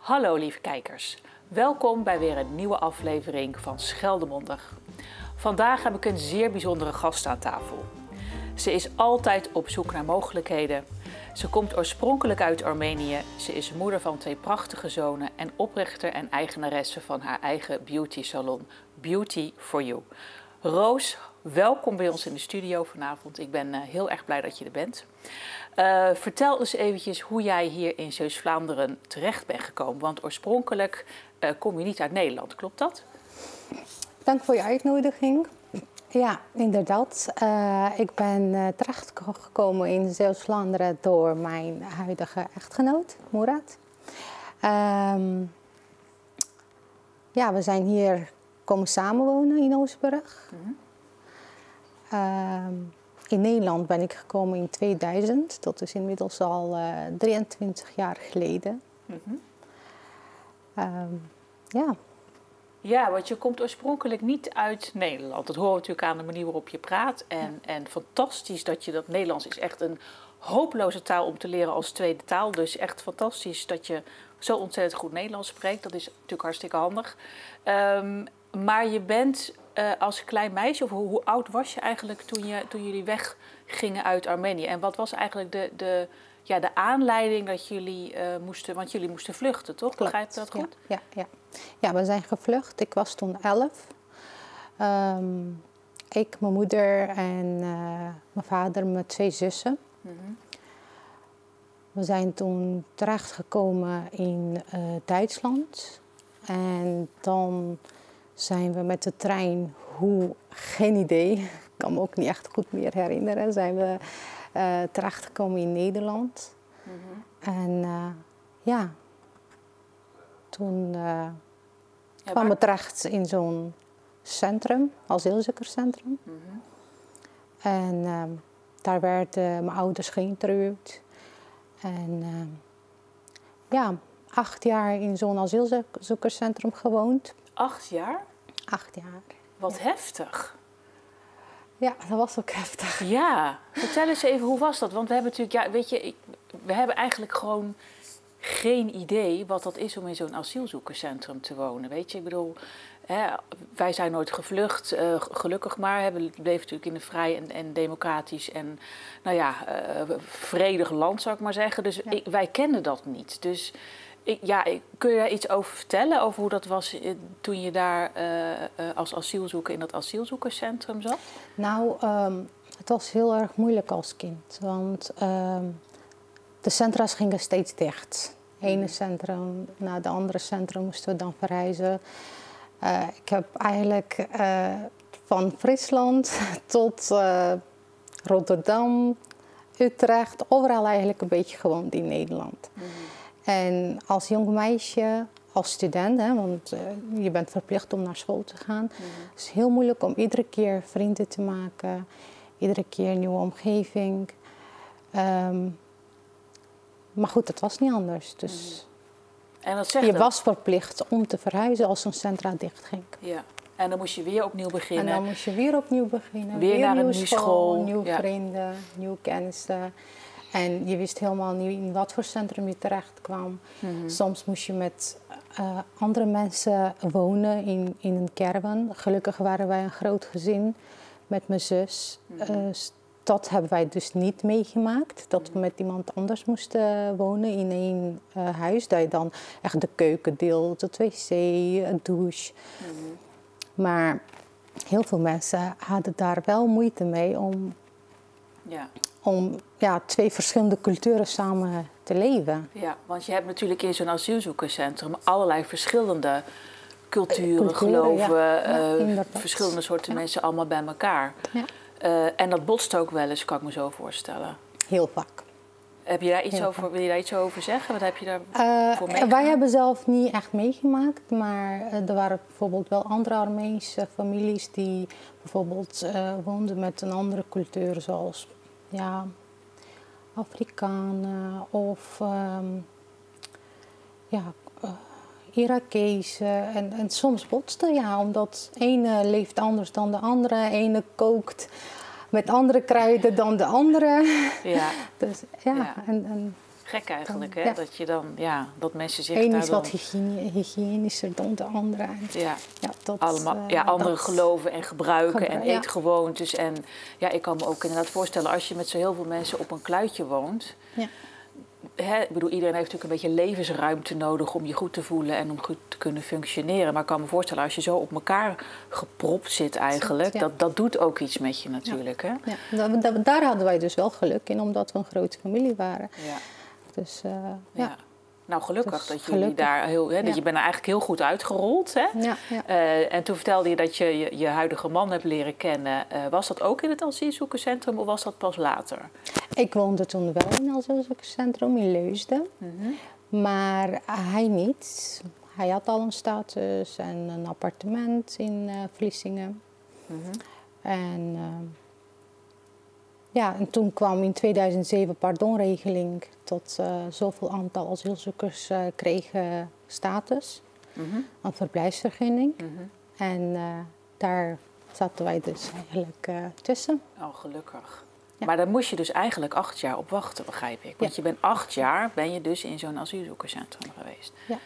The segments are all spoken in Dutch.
Hallo lieve kijkers, welkom bij weer een nieuwe aflevering van Scheldemondig. Vandaag heb ik een zeer bijzondere gast aan tafel. Ze is altijd op zoek naar mogelijkheden. Ze komt oorspronkelijk uit Armenië. Ze is moeder van 2 prachtige zonen en oprichter en eigenaresse van haar eigen beauty salon, Beauty for You. Roos, welkom bij ons in de studio vanavond. Ik ben heel erg blij dat je er bent. Vertel eens eventjes hoe jij hier in Zeeuws-Vlaanderen terecht bent gekomen. Want oorspronkelijk kom je niet uit Nederland, klopt dat? Dank voor je uitnodiging. Ja, inderdaad. Ik ben terechtgekomen in Zeeuws-Vlaanderen door mijn huidige echtgenoot, Murat. Ja, we zijn hier komen samenwonen in Oostburg. In Nederland ben ik gekomen in 2000. Dat is inmiddels al 23 jaar geleden. Ja. Ja, want je komt oorspronkelijk niet uit Nederland. Dat horen we natuurlijk aan de manier waarop je praat. En fantastisch dat je dat Nederlands is echt een hopeloze taal om te leren als tweede taal. Dus echt fantastisch dat je zo ontzettend goed Nederlands spreekt. Dat is natuurlijk hartstikke handig. Maar je bent als klein meisje, of hoe oud was je eigenlijk toen jullie weggingen uit Armenië? En wat was eigenlijk de aanleiding dat jullie moesten, want jullie moesten vluchten, toch? Klopt. Begrijp je dat goed? Ja, we zijn gevlucht. Ik was toen 11. Ik, mijn moeder en mijn vader met 2 zussen. We zijn toen terechtgekomen in Duitsland. En dan zijn we met de trein, geen idee, ik kan me ook niet echt goed meer herinneren, zijn we terechtgekomen in Nederland. En toen kwamen we terecht in zo'n centrum, asielzoekerscentrum. En daar werden mijn ouders geïnterviewd. En 8 jaar in zo'n asielzoekerscentrum gewoond. 8 jaar? 8 jaar. Wat heftig. Ja, dat was ook heftig. Ja, vertel eens even, hoe was dat? Want we hebben natuurlijk, weet je, we hebben eigenlijk gewoon geen idee wat dat is om in zo'n asielzoekerscentrum te wonen. Weet je, ik bedoel, wij zijn nooit gevlucht, gelukkig maar. We bleven natuurlijk in een vrij en democratisch en, vredig land, zou ik maar zeggen. Dus wij kennen dat niet. Dus kun je daar iets over vertellen, over hoe dat was toen je daar als asielzoeker in dat asielzoekerscentrum zat? Nou, het was heel erg moeilijk als kind, want de centra's gingen steeds dicht. Het ene centrum naar het andere centrum moesten we dan verhuizen. Ik heb eigenlijk van Friesland tot Rotterdam, Utrecht, overal eigenlijk een beetje gewoond in Nederland. En als jong meisje, als student, want je bent verplicht om naar school te gaan. Het is heel moeilijk om iedere keer vrienden te maken, iedere keer een nieuwe omgeving. Maar goed, het was niet anders. Dus en wat zeg je was verplicht om te verhuizen als zo'n centra dichtging. Ja. En dan moest je weer opnieuw beginnen. En dan moest je weer opnieuw beginnen. Weer naar een nieuwe school. Nieuwe vrienden, nieuwe kennissen. En je wist helemaal niet in wat voor centrum je terecht kwam. Soms moest je met andere mensen wonen in een caravan. Gelukkig waren wij een groot gezin met mijn zus. Dat hebben wij dus niet meegemaakt. Dat we met iemand anders moesten wonen in één huis. Dat je dan echt de keuken deelt, het wc, een douche. Maar heel veel mensen hadden daar wel moeite mee om 2 verschillende culturen samen te leven. Ja, want je hebt natuurlijk in zo'n asielzoekerscentrum allerlei verschillende culturen, geloven, verschillende soorten mensen allemaal bij elkaar. Ja. En dat botst ook wel eens, kan ik me zo voorstellen. Heel vaak. Heb je daar iets over, wil je daar iets over zeggen? Wat heb je daar voor meegemaakt? Wij hebben zelf niet echt meegemaakt, maar er waren bijvoorbeeld wel andere Armeense families die bijvoorbeeld woonden met een andere cultuur, zoals Afrikanen of Irakezen. En soms botsten, omdat de ene leeft anders dan de andere, de ene kookt met andere kruiden dan de andere. Ja. Dus gek eigenlijk, hè? Ja. Dat je dan, dat mensen zich Eén daar is dan... wat hygiënischer dan de andere. En Ja, dat, allemaal, andere geloven en gebruiken en eetgewoontes. En ik kan me ook inderdaad voorstellen, als je met zo heel veel mensen op een kluitje woont... Ja. Ik bedoel, iedereen heeft natuurlijk een beetje levensruimte nodig om je goed te voelen en om goed te kunnen functioneren. Maar ik kan me voorstellen, als je zo op elkaar gepropt zit eigenlijk, dat doet ook iets met je natuurlijk. Hè? Ja. Daar hadden wij dus wel geluk in, omdat we een grote familie waren. Ja. Dus, Nou, gelukkig dat jullie daar dat je bent er eigenlijk heel goed uitgerold. Hè? Ja, ja. En toen vertelde je dat je je huidige man hebt leren kennen. Was dat ook in het asielzoekerscentrum of was dat pas later? Ik woonde toen wel in het asielzoekerscentrum in Leusden. Maar hij niet. Hij had al een status en een appartement in Vlissingen. En en toen kwam in 2007 pardonregeling tot zoveel aantal asielzoekers kregen status, een verblijfsvergunning. En daar zaten wij dus eigenlijk tussen. Oh, gelukkig. Ja. Maar daar moest je dus eigenlijk 8 jaar op wachten, begrijp ik. Want je bent 8 jaar dus in zo'n asielzoekerscentrum geweest. Ja.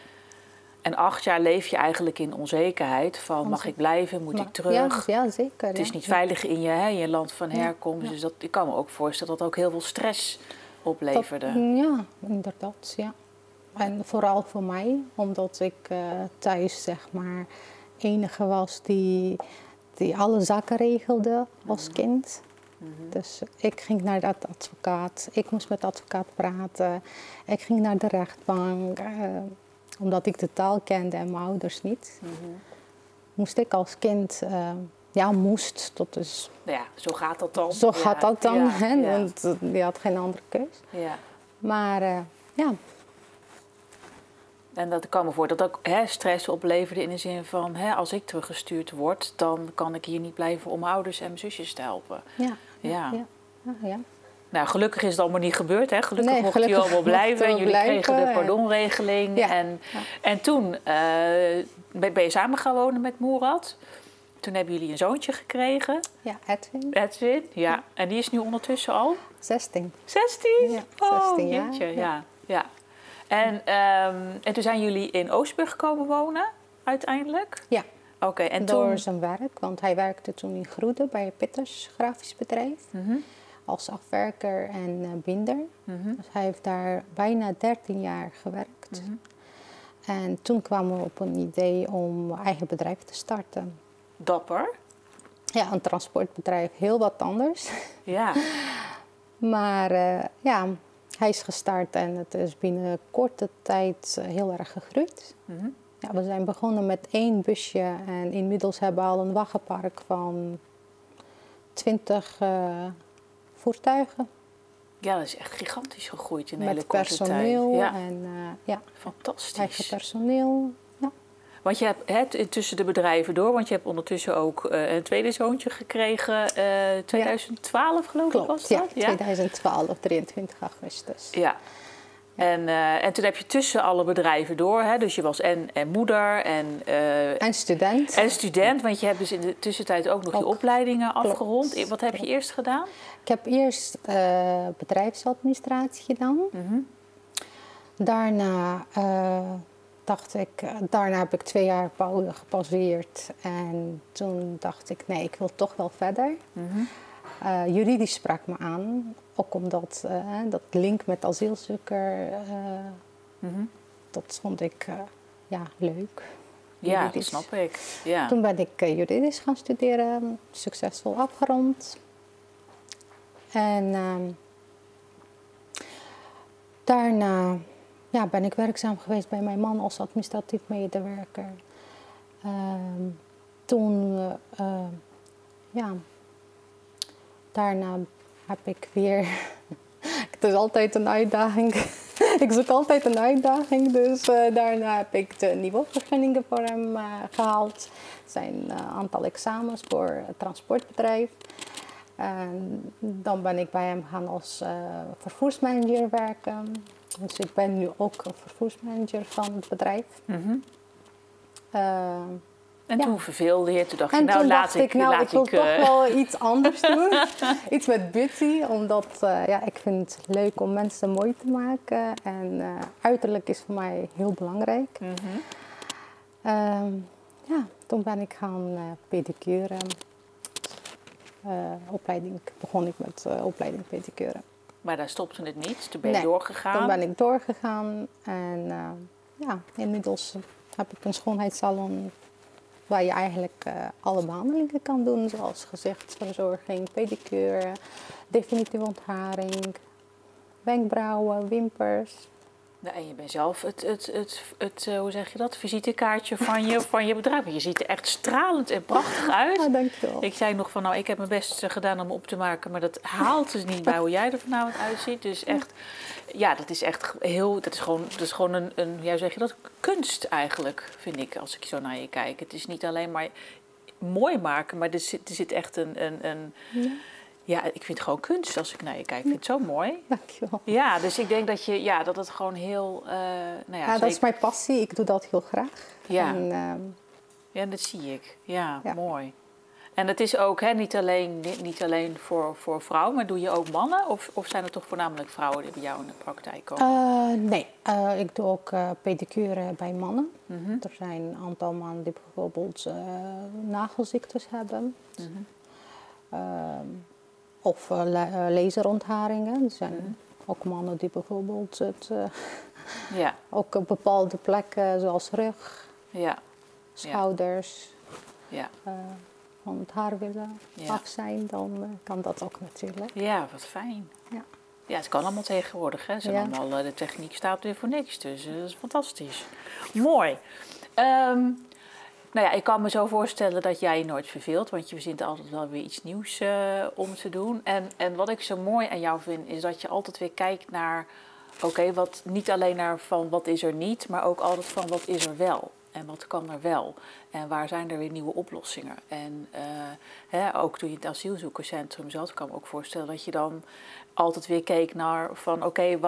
En 8 jaar leef je eigenlijk in onzekerheid van mag ik blijven, moet ik terug? Ja, zeker. Het is niet veilig in je land van herkomst. Ja. Dus ik kan me ook voorstellen dat ook heel veel stress opleverde. Ja, inderdaad. Ja. En vooral voor mij, omdat ik thuis zeg maar enige was die alle zaken regelde als kind. Dus ik ging naar de advocaat, ik moest met de advocaat praten, ik ging naar de rechtbank. Omdat ik de taal kende en mijn ouders niet, moest ik als kind, dat is... Ja, zo gaat dat dan. Zo gaat dat dan, want je had geen andere keus. Ja. Maar En dat kan me voor dat ook stress opleverde in de zin van... als ik teruggestuurd word, dan kan ik hier niet blijven om mijn ouders en mijn zusjes te helpen. Ja. Nou, gelukkig is het allemaal niet gebeurd. Hè? Gelukkig mocht je allemaal blijven. En jullie kregen de pardonregeling. Ja. En toen ben je samen gaan wonen met Moerad. Toen hebben jullie een zoontje gekregen. Ja, Edwin. Edwin, ja. En die is nu ondertussen al? 16. 16? Ja, 16 jaar. Jeetje, ja. En toen zijn jullie in Oostburg komen wonen, uiteindelijk? Ja. Oké, en door zijn werk, want hij werkte toen in Groede bij een Pitters grafisch bedrijf. Als afwerker en binder. Dus hij heeft daar bijna 13 jaar gewerkt. En toen kwamen we op een idee om een eigen bedrijf te starten. Dapper. Ja, een transportbedrijf, heel wat anders. Ja. Maar hij is gestart en het is binnen korte tijd heel erg gegroeid. Ja, we zijn begonnen met 1 busje en inmiddels hebben we al een wagenpark van 20 voertuigen. Ja, dat is echt gigantisch gegroeid in een met hele korte tijd. Met personeel en fantastisch. Eigen personeel. Ja. Want je hebt tussen de bedrijven door, want je hebt ondertussen ook een tweede zoontje gekregen. 2012 geloof ik was dat? Ja, 2012, 23 augustus. Ja. En toen heb je tussen alle bedrijven door, hè? Dus je was en moeder en student. En student, want je hebt dus in de tussentijd ook nog je opleidingen afgerond. Wat heb je eerst gedaan? Ik heb eerst bedrijfsadministratie gedaan. Daarna daarna heb ik 2 jaar gepauzeerd. En toen dacht ik, nee, ik wil toch wel verder. Juridisch sprak me aan. Ook omdat dat link met asielzoeker, dat vond ik leuk. Ja, dat snap ik. Ja. Toen ben ik juridisch gaan studeren, succesvol afgerond. En daarna ben ik werkzaam geweest bij mijn man als administratief medewerker. Daarna heb ik weer... Het is altijd een uitdaging. Ik zoek altijd een uitdaging. Dus daarna heb ik de niveauvergunningen voor hem gehaald. Het zijn een aantal examens voor het transportbedrijf. Dan ben ik bij hem gaan als vervoersmanager werken. Dus ik ben nu ook een vervoersmanager van het bedrijf. En Ja. toen verveelde je, toen dacht je, En nou toen laat dacht ik, nou, laat ik wil ik, toch wel iets anders doen. Iets met beauty, omdat ja, ik vind het leuk om mensen mooi te maken. En uiterlijk is voor mij heel belangrijk. Ja, toen ben ik gaan pedicure. Begon ik met opleiding pedicure. Maar daar stopte het niet, toen ben je Nee, doorgegaan. Toen ben ik doorgegaan en ja, inmiddels heb ik een schoonheidssalon waar je eigenlijk alle behandelingen kan doen, zoals gezichtsverzorging, pedicure, definitieve ontharing, wenkbrauwen, wimpers. Nou, en je bent zelf hoe zeg je dat, visitekaartje van je bedrijf. Je ziet er echt stralend en prachtig uit. Ah, dankjewel. Ik zei nog van, nou, ik heb mijn best gedaan om me op te maken, maar dat haalt dus niet bij hoe jij er vanavond uitziet. Dus echt, ja, dat is echt heel, dat is gewoon een ja, hoe zeg je dat, kunst eigenlijk, vind ik, als ik zo naar je kijk. Het is niet alleen maar mooi maken, maar er zit echt een ja, ik vind het gewoon kunst als ik naar je kijk. Ik vind het zo mooi. Dankjewel. Ja, dus ik denk dat het gewoon heel... nou ja, Dat is mijn passie. Ik doe dat heel graag. Ja, En, ja, dat zie ik. Ja, Ja. mooi. En het is ook niet alleen voor vrouwen, maar doe je ook mannen? Of zijn het toch voornamelijk vrouwen die bij jou in de praktijk komen? nee, ik doe ook pedicure bij mannen. Er zijn een aantal mannen die bijvoorbeeld nagelziektes hebben. Of laserontharingen. Er zijn ook mannen die bijvoorbeeld Ja, ook op bepaalde plekken, zoals rug, ja, schouders, ja. van het haar willen Ja. af zijn, dan kan dat ook natuurlijk. Ja, wat fijn. Ja. Ja, het kan allemaal tegenwoordig. Hè? Ze Ja. allemaal, de techniek staat weer voor niks. Dus dat is fantastisch. Mooi. Nou ja, ik kan me zo voorstellen dat jij je nooit verveelt. Want je verzint altijd wel weer iets nieuws om te doen. En wat ik zo mooi aan jou vind, is dat je altijd weer kijkt naar... Oké, niet alleen naar van wat is er niet, maar ook altijd van wat is er wel. En wat kan er wel? En waar zijn er weer nieuwe oplossingen? En ook toen je in het asielzoekerscentrum zat, kan ik me ook voorstellen dat je dan altijd weer keek naar van oké,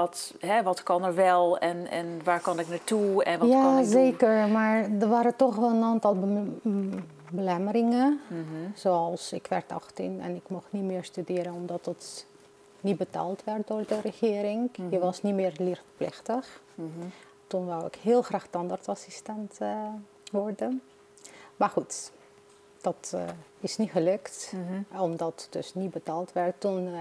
wat kan er wel en waar kan ik naartoe en wat kan Ja, ik doen? zeker. Maar er waren toch wel een aantal belemmeringen. Zoals ik werd 18 en ik mocht niet meer studeren omdat het niet betaald werd door de regering. Je was niet meer leerverplichtig. Toen wou ik heel graag tandartsassistent worden. Maar goed, dat is niet gelukt. Omdat het dus niet betaald werd. Toen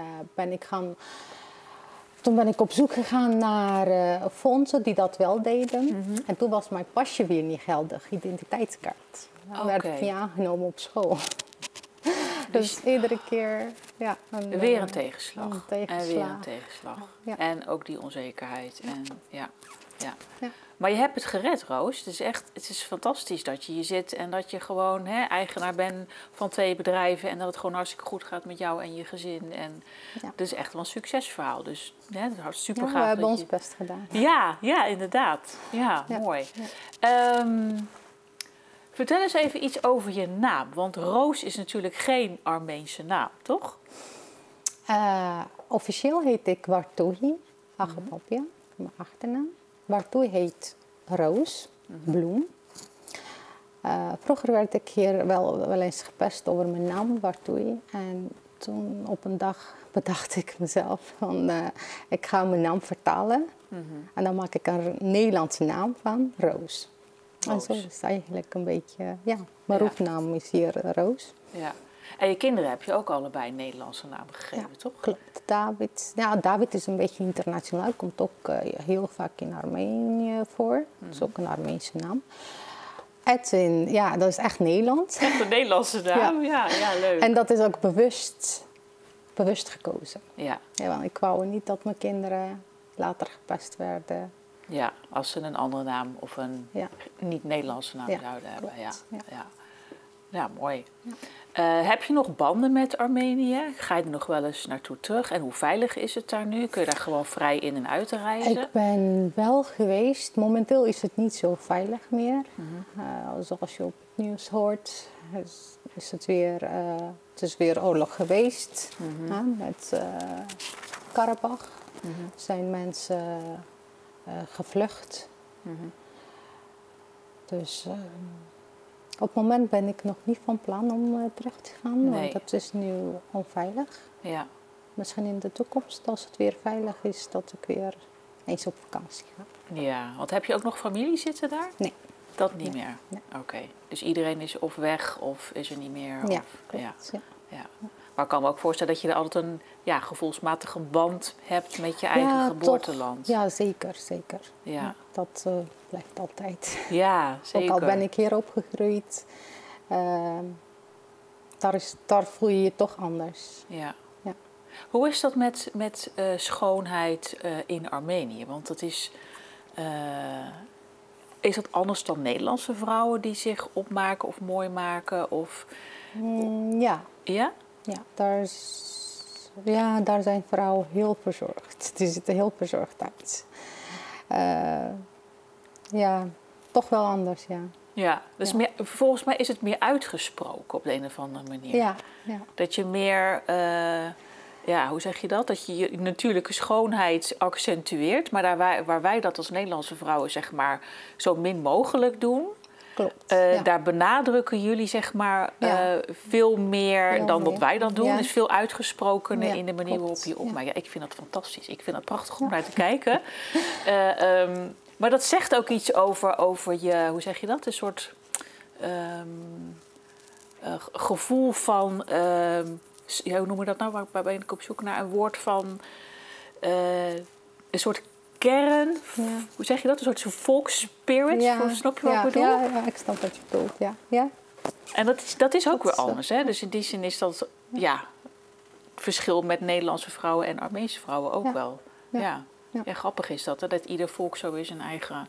ben ik op zoek gegaan naar fondsen die dat wel deden. En toen was mijn pasje weer niet geldig, identiteitskaart. Dan werd ik niet aangenomen op school. Dus iedere keer, ja. Weer een tegenslag. Een En weer een tegenslag. Ja. En ook die onzekerheid. En, ja. Ja. Maar je hebt het gered, Roos. Het is fantastisch dat je hier zit en dat je gewoon eigenaar bent van 2 bedrijven. En dat het gewoon hartstikke goed gaat met jou en je gezin. En het is echt wel een succesverhaal. Dus het is super gaaf. We hebben ons best gedaan. Ja, inderdaad. Ja, mooi. Ja. Vertel eens even iets over je naam. Want Roos is natuurlijk geen Armeense naam, toch? Officieel heet ik Wartouhi Agapapia, mijn achternaam. Wartouhi heet Roos, bloem. Vroeger werd ik hier wel eens gepest over mijn naam, Wartouhi. En toen op een dag bedacht ik mezelf van ik ga mijn naam vertalen. En dan maak ik een Nederlandse naam van, Roos. En zo is het eigenlijk een beetje, mijn roepnaam is hier Roos. Ja. En je kinderen heb je ook allebei een Nederlandse naam gegeven, toch? Klopt, David. Ja, David is een beetje internationaal, komt ook heel vaak in Armenië voor. Dat is ook een Armeense naam. Edwin, ja, dat is echt Nederlands. Echt een Nederlandse naam, ja, leuk. En dat is ook bewust gekozen. Ja. Want ik wou niet dat mijn kinderen later gepest werden. Ja, als ze een andere naam of een niet-Nederlandse naam zouden hebben. Ja, mooi. Heb je nog banden met Armenië? Ga je er nog wel eens naartoe terug? En hoe veilig is het daar nu? Kun je daar gewoon vrij in en uit reizen? Ik ben wel geweest. Momenteel is het niet zo veilig meer. Zoals je op het nieuws hoort, is het weer oorlog geweest. Met Karabach zijn mensen gevlucht. Dus Op het moment ben ik nog niet van plan om terug te gaan, Nee. want het is nu onveilig. Ja. Misschien in de toekomst, als het weer veilig is, dat ik weer eens op vakantie ga. Ja, want heb je ook nog familie zitten daar? Nee. Dat niet meer? Nee. Oké. Dus iedereen is of weg of is er niet meer? Ja, of, klopt. Ja. ja. Maar ik kan me ook voorstellen dat je er altijd een gevoelsmatige band hebt met je eigen geboorteland. Toch. Ja, zeker, zeker. Ja. Dat blijft altijd. Ja, zeker. Ook al ben ik hier opgegroeid, daar voel je je toch anders. Ja. Ja. Hoe is dat met schoonheid in Armenië? Want dat is dat anders dan Nederlandse vrouwen die zich opmaken of mooi maken? Of... Ja. Ja? Ja, daar zijn vrouwen heel verzorgd. Die zitten heel verzorgd uit. Ja, toch wel anders, ja. Ja, dus meer, volgens mij is het meer uitgesproken op de een of andere manier. Ja. Dat je meer, hoe zeg je dat? Dat je je natuurlijke schoonheid accentueert. Maar waar wij dat als Nederlandse vrouwen zeg maar zo min mogelijk doen. Klopt. Daar benadrukken jullie zeg maar veel meer dan wat wij dan doen. Ja. Dus veel uitgesprokener in de manier klopt. waarop je opmaakt. Ja, ik vind dat fantastisch. Ik vind dat prachtig om naar te kijken. Maar dat zegt ook iets over je, hoe zeg je dat? Een soort gevoel van, hoe noem je dat nou? Waar ben ik op zoek naar? Een woord van, een soort kern, hoe zeg je dat? Een soort volksspirit, snap je wat ik bedoel? Ja, ik snap wat je bedoelt, ja. En dat is ook weer anders, hè? Dus in die zin is dat, verschil met Nederlandse vrouwen en Armeense vrouwen ook wel. Ja. Ja, grappig is dat, hè? Dat ieder volk zo weer zijn eigen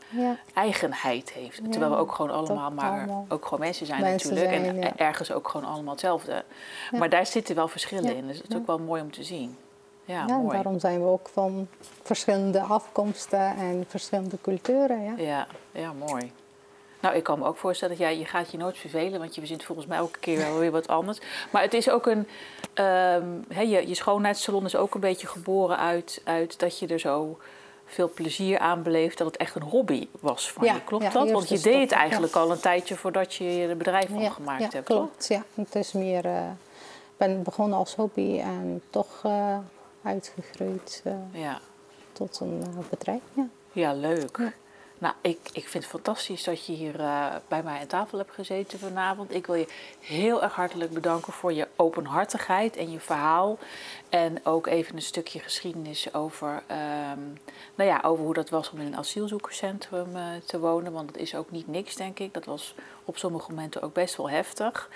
eigenheid heeft. Terwijl we ook gewoon allemaal ook gewoon mensen zijn natuurlijk. En ergens ook gewoon allemaal hetzelfde. Ja. Maar daar zitten wel verschillen in. Dus dat is ook wel mooi om te zien. Ja, mooi. Daarom zijn we ook van verschillende afkomsten en verschillende culturen. Ja, mooi. Nou, ik kan me ook voorstellen dat je gaat je nooit vervelen, want je verzint volgens mij elke keer wel weer wat anders. Maar het is ook je schoonheidssalon is ook een beetje geboren uit dat je er zo veel plezier aan beleeft, dat het echt een hobby was van je. Klopt dat? Want je deed het eigenlijk al een tijdje voordat je er bedrijf van gemaakt hebt. Klopt. Ja, het is meer. Ik ben begonnen als hobby en toch uitgegroeid tot een bedrijf. Ja, leuk. Ja. Nou, ik vind het fantastisch dat je hier bij mij aan tafel hebt gezeten vanavond. Ik wil je heel erg hartelijk bedanken voor je openhartigheid en je verhaal. En ook even een stukje geschiedenis over hoe dat was om in een asielzoekerscentrum te wonen. Want dat is ook niet niks, denk ik. Dat was op sommige momenten ook best wel heftig.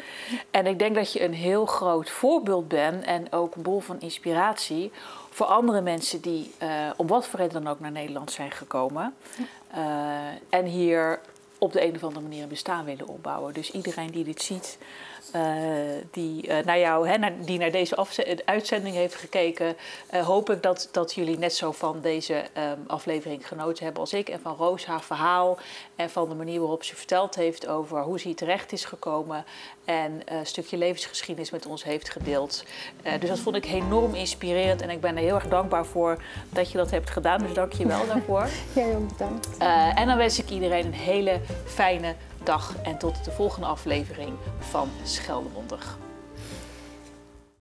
En ik denk dat je een heel groot voorbeeld bent en ook een bron van inspiratie voor andere mensen die om wat voor reden dan ook naar Nederland zijn gekomen. En hier op de een of andere manier een bestaan willen opbouwen. Dus iedereen die dit ziet, die naar deze uitzending heeft gekeken, hoop ik dat jullie net zo van deze aflevering genoten hebben als ik. En van Roos haar verhaal en van de manier waarop ze verteld heeft over hoe ze hier terecht is gekomen. En een stukje levensgeschiedenis met ons heeft gedeeld. Dus dat vond ik enorm inspirerend. En ik ben er heel erg dankbaar voor dat je dat hebt gedaan. Dus dank je wel daarvoor. Jij ook bedankt. En dan wens ik iedereen een hele fijne dag. En tot de volgende aflevering van Scheldewondig.